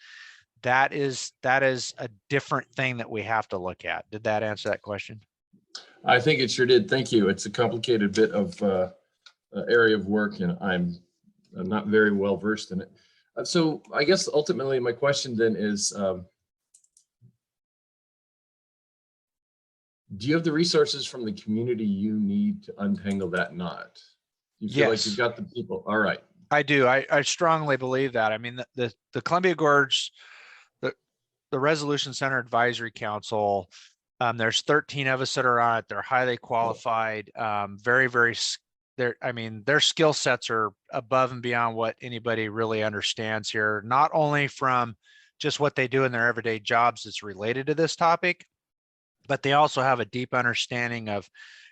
that is a different thing that we have to look at. Did that answer that question? I think it sure did. Thank you. It's a complicated bit of area of work, and I'm not very well versed in it. So I guess ultimately my question then is, do you have the resources from the community you need to untangle that knot? You feel like you've got the people? All right. I do. I strongly believe that. I mean, the Columbia Gorge, the Resolution Center Advisory Council, there's 13 of us that are on it. They're highly qualified, their skill sets are above and beyond what anybody really understands here, not only from just what they do in their everyday jobs that's related to this topic, but they also have a deep understanding of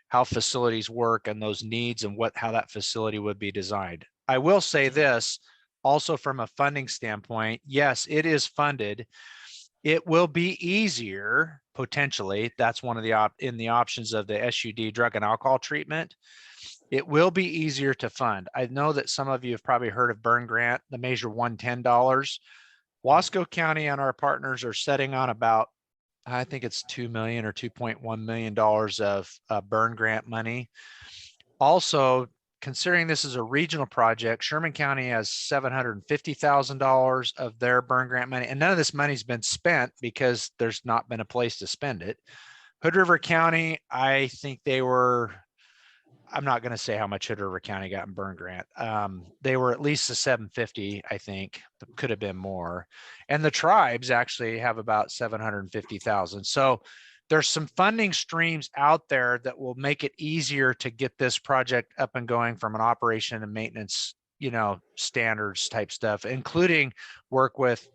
how facilities work and those needs and how that facility would be designed. I will say this also from a funding standpoint, yes, it is funded. It will be easier, potentially. That's one of the options of the SUD drug and alcohol treatment. It will be easier to fund. I know that some of you have probably heard of Burn Grant, the Measure 110. Wasco County and our partners are setting on about, I think it's $2 million or $2.1 million of Burn Grant money. Also, considering this is a regional project, Sherman County has $750,000 of their Burn Grant money, and none of this money's been spent because there's not been a place to spend it. Hood River County, I think they were, I'm not going to say how much Hood River County got in burn grant. They were at least the 750, I think. Could have been more. And the tribes actually have about 750,000. So there's some funding streams out there that will make it easier to get this project up and going from an operation and maintenance, standards type stuff, including work with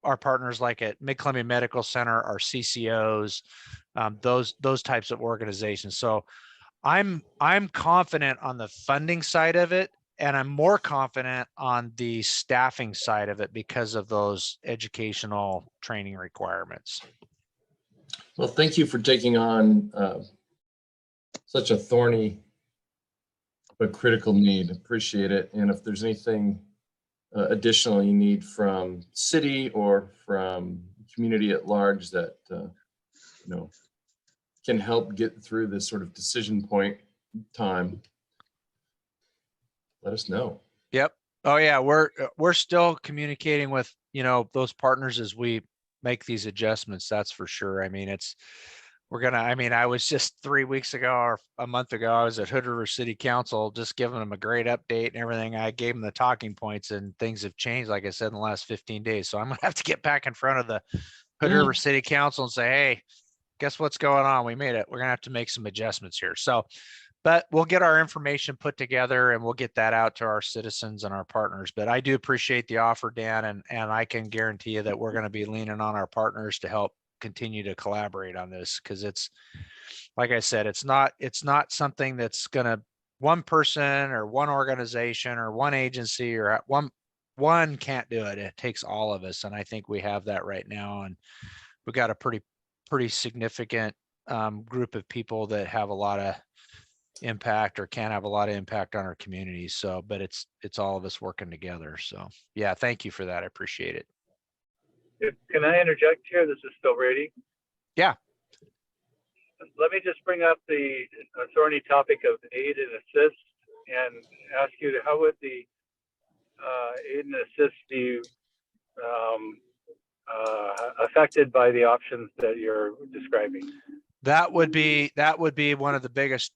our partners like at Mid-Columbia Medical Center, our CCOs, those types of organizations. So I'm confident on the funding side of it, and I'm more confident on the staffing side of it because of those educational training requirements. Well, thank you for taking on such a thorny but critical need. Appreciate it. And if there's anything additional you need from city or from community at large that can help get through this sort of decision point time, let us know. Yep. Oh yeah, we're still communicating with those partners as we make these adjustments. That's for sure. I mean, I was just 3 weeks ago or a month ago, I was at Hood River City Council, just giving them a great update and everything. I gave them the talking points, and things have changed, like I said, in the last 15 days. So I'm gonna have to get back in front of the Hood River City Council and say, hey, guess what's going on? We made it. We're gonna have to make some adjustments here. So, but we'll get our information put together and we'll get that out to our citizens and our partners. But I do appreciate the offer, Dan, and I can guarantee you that we're going to be leaning on our partners to help continue to collaborate on this, because it's, like I said, it's not something that's going to, one person or one organization or one agency or one can't do it. It takes all of us. And I think we have that right now. And we've got a pretty significant group of people that have a lot of impact or can have a lot of impact on our community. So, but it's all of us working together. So yeah, thank you for that. I appreciate it. Can I interject here? This is Phil Brady. Yeah. Let me just bring up the thorny topic of aid and assist and ask you, how would the aid and assist be affected by the options that you're describing? That would be one of the biggest.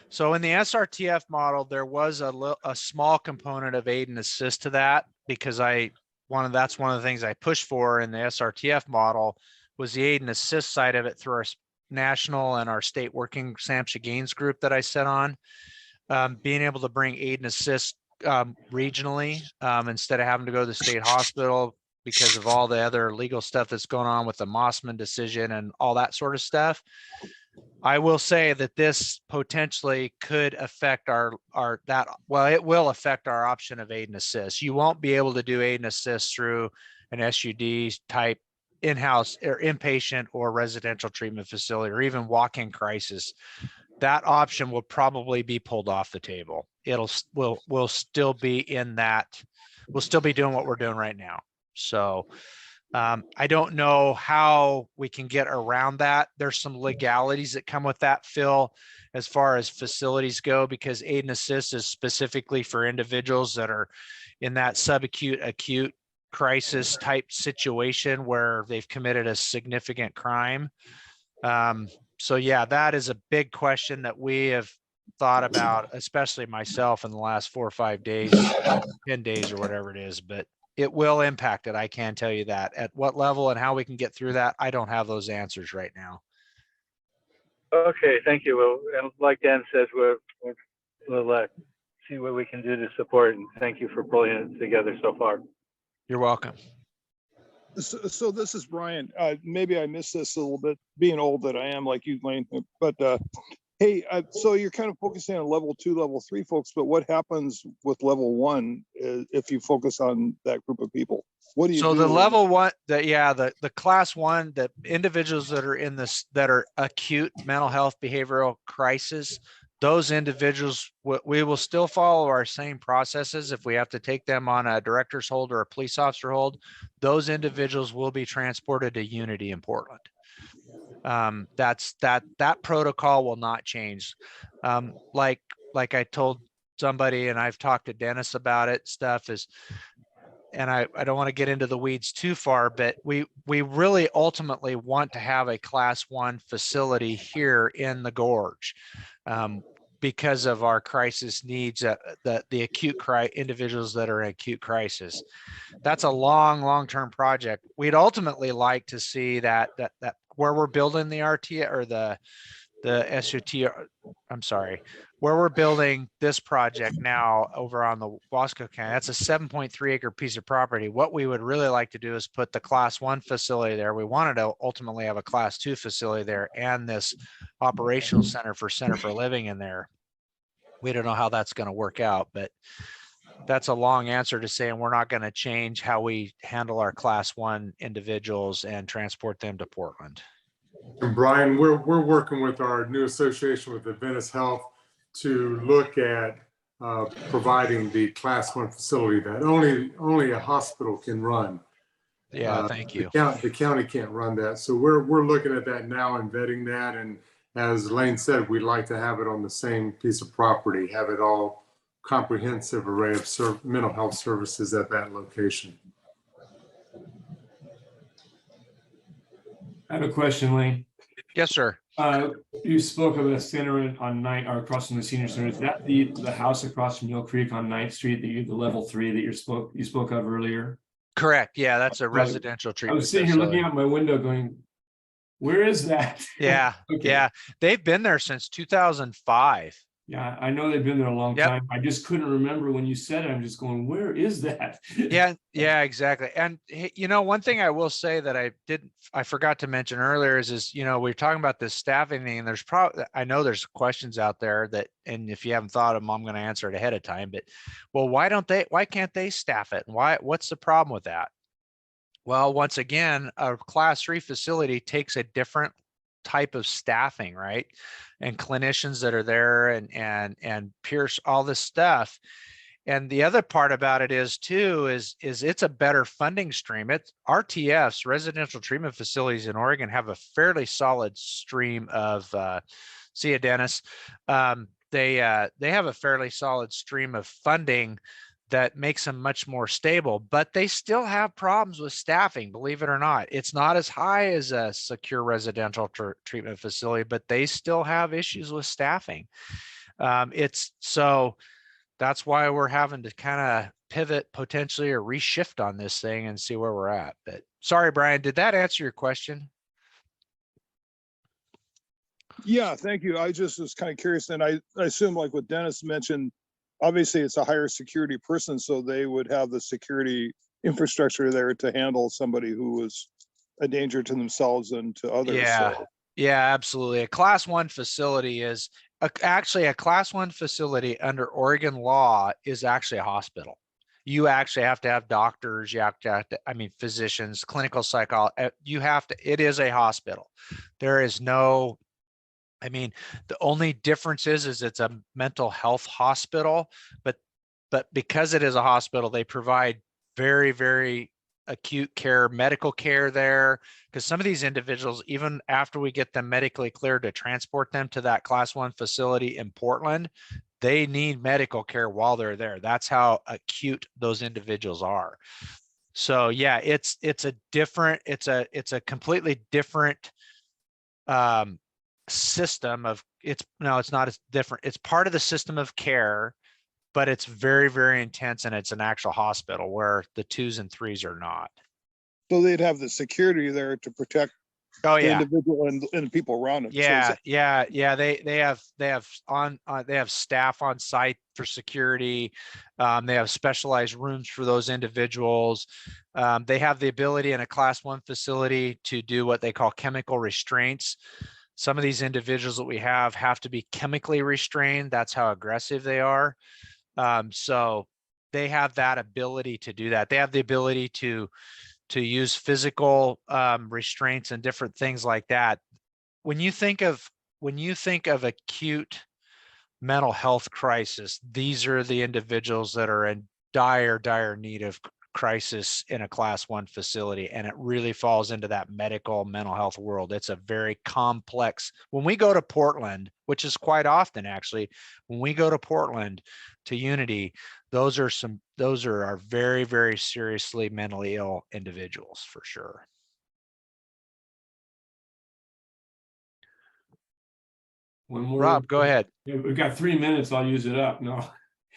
So in the SRTF model, there was a small component of aid and assist to that, because that's one of the things I pushed for in the SRTF model was the aid and assist side of it through our national and our state working SAMHSA gains group that I sit on, being able to bring aid and assist regionally instead of having to go to the state hospital because of all the other legal stuff that's going on with the Mossman decision and all that sort of stuff. I will say that this potentially could affect it will affect our option of aid and assist. You won't be able to do aid and assist through an SUD type in-house or inpatient or residential treatment facility, or even walk-in crisis. That option will probably be pulled off the table. We'll still be in that. We'll still be doing what we're doing right now. So I don't know how we can get around that. There's some legalities that come with that, Phil, as far as facilities go, because aid and assist is specifically for individuals that are in that subacute, acute crisis type situation where they've committed a significant crime. So yeah, that is a big question that we have thought about, especially myself in the last 4 or 5 days, 10 days or whatever it is, but it will impact it. I can tell you that. At what level and how we can get through that, I don't have those answers right now. Okay, thank you. Well, and like Dan says, we'll see what we can do to support, and thank you for pulling it together so far. You're welcome. So this is Brian. Maybe I missed this a little bit, being old that I am, like you, Lane. But hey, so you're kind of focusing on level 2, level 3 folks, but what happens with level 1 if you focus on that group of people? What do you do? The level 1, the class 1, the individuals that are in this, that are acute mental health behavioral crisis, those individuals, we will still follow our same processes. If we have to take them on a director's hold or a police officer hold, those individuals will be transported to Unity in Portland. That protocol will not change. Like I told somebody, and I've talked to Dennis about it, stuff is, and I don't want to get into the weeds too far, but we really ultimately want to have a class 1 facility here in the gorge. because of our crisis needs, the acute individuals that are in acute crisis. That's a long-term project. We'd ultimately like to see that where we're building the RT or the SUT, I'm sorry, where we're building this project now over on the Wasco County, that's a 7.3 acre piece of property. What we would really like to do is put the class 1 facility there. We wanted to ultimately have a class 2 facility there and this operational center for living in there. We don't know how that's going to work out, but that's a long answer to saying we're not going to change how we handle our class 1 individuals and transport them to Portland. And Brian, we're working with our new association with Adventist Health to look at providing the class 1 facility that only a hospital can run. Yeah, thank you. The county can't run that. So we're looking at that now and vetting that. And as Lane said, we'd like to have it on the same piece of property, have it all comprehensive array of mental health services at that location. I have a question, Lane. Yes, sir. You spoke of a center on Ninth or across from the senior center. Is that the house across from Mill Creek on 9th Street, the level 3 that you spoke of earlier? Correct. Yeah, that's a residential treatment. I was sitting here looking out my window going, where is that? Yeah. Okay. Yeah. They've been there since 2005. Yeah, I know they've been there a long Yep. time. I just couldn't remember when you said it. I'm just going, where is that? Yeah, exactly. And you know, one thing I will say that I forgot to mention earlier is, you know, we're talking about this staffing thing, and there's probably, I know there's questions out there that, and if you haven't thought of them, I'm going to answer it ahead of time, but well, why can't they staff it? What's the problem with that? Well, once again, a class 3 facility takes a different type of staffing, right? And clinicians that are there and Pierce, all this stuff. And the other part about it is it's a better funding stream. It's RTFs, residential treatment facilities in Oregon, have a fairly solid stream of, see you, Dennis. They have a fairly solid stream of funding that makes them much more stable, but they still have problems with staffing, believe it or not. It's not as high as a secure residential treatment facility, but they still have issues with staffing. So that's why we're having to kind of pivot potentially or reshift on this thing and see where we're at. But sorry, Brian, did that answer your question? Yeah, thank you. I just was kind of curious, and I assume, like what Dennis mentioned, obviously it's a higher security person, so they would have the security infrastructure there to handle somebody who was a danger to themselves and to others. Yeah, so. Yeah, absolutely. A class 1 facility is actually a class 1 facility under Oregon law is actually a hospital. You actually have to have doctors, you have to, physicians, clinical psychologists, it is a hospital. There is no, the only difference is it's a mental health hospital, but because it is a hospital, they provide very, very acute care, medical care there, because some of these individuals, even after we get them medically cleared to transport them to that class 1 facility in Portland, they need medical care while they're there. That's how acute those individuals are. So yeah, it's a completely different system of it's not as different. It's part of the system of care, but it's very, very intense, and it's an actual hospital where the 2s and 3s are not. So they'd have the security there to protect the individual and the people around them. Yeah. They have staff on site for security. They have specialized rooms for those individuals. They have the ability in a class 1 facility to do what they call chemical restraints. Some of these individuals that we have to be chemically restrained. That's how aggressive they are. So they have that ability to do that. They have the ability to use physical restraints and different things like that. When you think of acute mental health crisis, these are the individuals that are in dire need of crisis in a class 1 facility, and it really falls into that medical mental health world. It's a very complex. When we go to Portland, which is quite often actually, when we go to Portland to Unity, those are our very, very seriously mentally ill individuals for sure. One more. Rob, go ahead. Yeah, we've got 3 minutes. I'll use it up. No.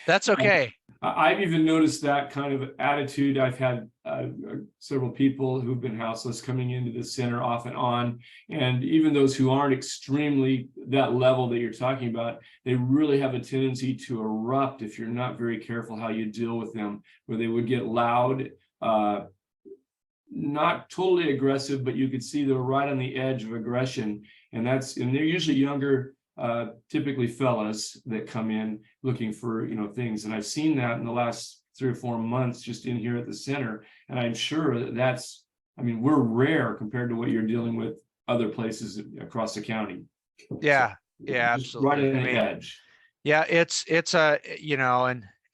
That's okay. I've even noticed that kind of attitude. I've had several people who've been houseless coming into the center off and on. And even those who aren't extremely that level that you're talking about, they really have a tendency to erupt if you're not very careful how you deal with them, where they would get loud, not totally aggressive, but you could see they're right on the edge of aggression. And they're usually younger, typically fellas that come in looking for, things. And I've seen that in the last 3 or 4 months just in here at the center. And I'm sure we're rare compared to what you're dealing with other places across the county. Yeah, So, yeah, just absolutely. right on the edge. Yeah, it's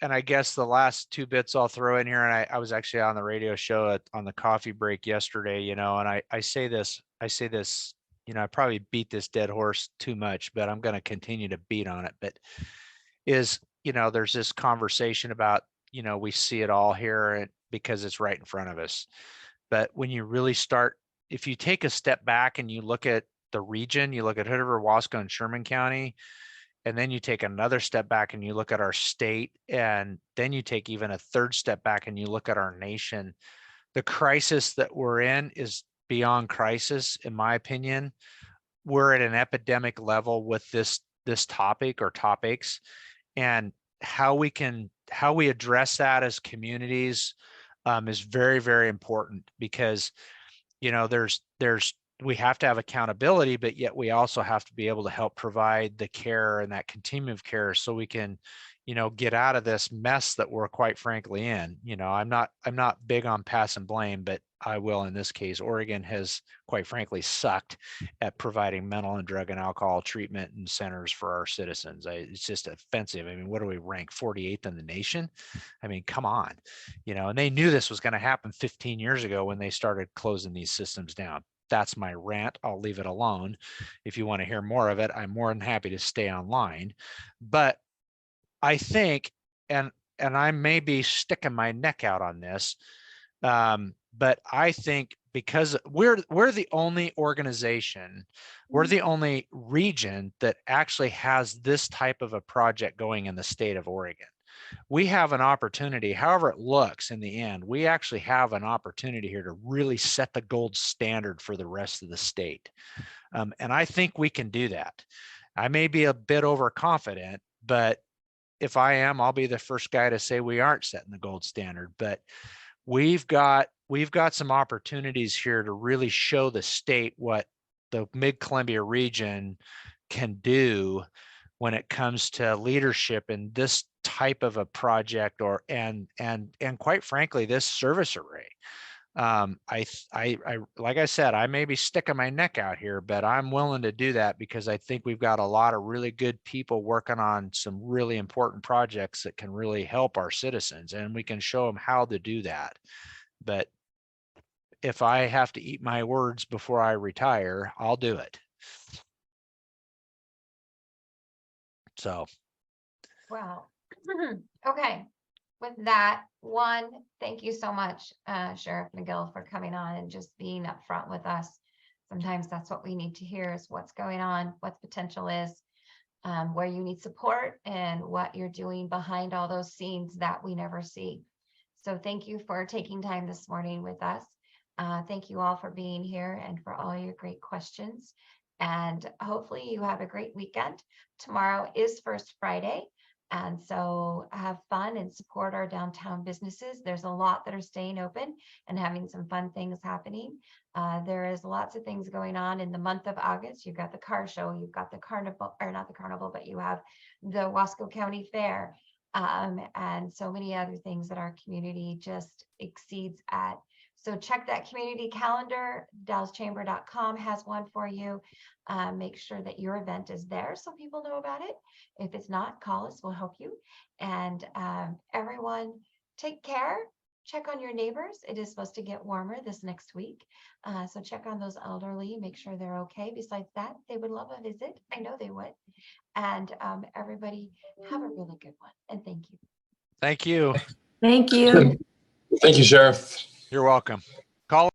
and I guess the last 2 bits I'll throw in here, and I was actually on the radio show on the coffee break yesterday, and I say this, I probably beat this dead horse too much, but I'm going to continue to beat on it. But there's this conversation about, we see it all here and because it's right in front of us. But when you really start, if you take a step back and you look at the region, you look at Hood River, Wasco, and Sherman County, and then you take another step back and you look at our state, and then you take even a third step back and you look at our nation, the crisis that we're in is beyond crisis, in my opinion. We're at an epidemic level with this topic or topics, and how we address that as communities is very, very important, because we have to have accountability, but yet we also have to be able to help provide the care and that continuum of care so we can, get out of this mess that we're quite frankly in. I'm not big on passing blame, but I will in this case. Oregon has quite frankly sucked at providing mental and drug and alcohol treatment and centers for our citizens. It's just offensive. What do we rank? 48th in the nation? Come on, and they knew this was going to happen 15 years ago when they started closing these systems down. That's my rant. I'll leave it alone. If you want to hear more of it, I'm more than happy to stay online. But I think, and I may be sticking my neck out on this, but I think because we're the only organization, we're the only region that actually has this type of a project going in the state of Oregon. We have an opportunity, however it looks in the end, we actually have an opportunity here to really set the gold standard for the rest of the state. And I think we can do that. I may be a bit overconfident, but if I am, I'll be the first guy to say we aren't setting the gold standard. But we've got some opportunities here to really show the state what the Mid-Columbia region can do when it comes to leadership in this type of a project, and quite frankly, this service array. I like I said, I may be sticking my neck out here, but I'm willing to do that because I think we've got a lot of really good people working on some really important projects that can really help our citizens, and we can show them how to do that. But if I have to eat my words before I retire, I'll do it. So. Wow. Okay. With that, thank you so much, Sheriff Magill, for coming on and just being upfront with us. Sometimes that's what we need to hear, is what's going on, what the potential is, where you need support, and what you're doing behind all those scenes that we never see. So thank you for taking time this morning with us. Thank you all for being here and for all your great questions. And hopefully you have a great weekend. Tomorrow is First Friday. And so have fun and support our downtown businesses. There's a lot that are staying open and having some fun things happening. There is lots of things going on in the month of August. You've got the car show, you've got the carnival, or not the carnival, but you have the Wasco County Fair, and so many other things that our community just exceeds at. So check that community calendar. DallesChamber.com has one for you. Make sure that your event is there so people know about it. If it's not, call us, we'll help you. And everyone, take care. Check on your neighbors. It is supposed to get warmer this next week. So check on those elderly, make sure they're okay. Besides that, they would love a visit. I know they would. And everybody have a really good one. And thank you. Thank you. Thank you. Thank you, Sheriff. You're welcome.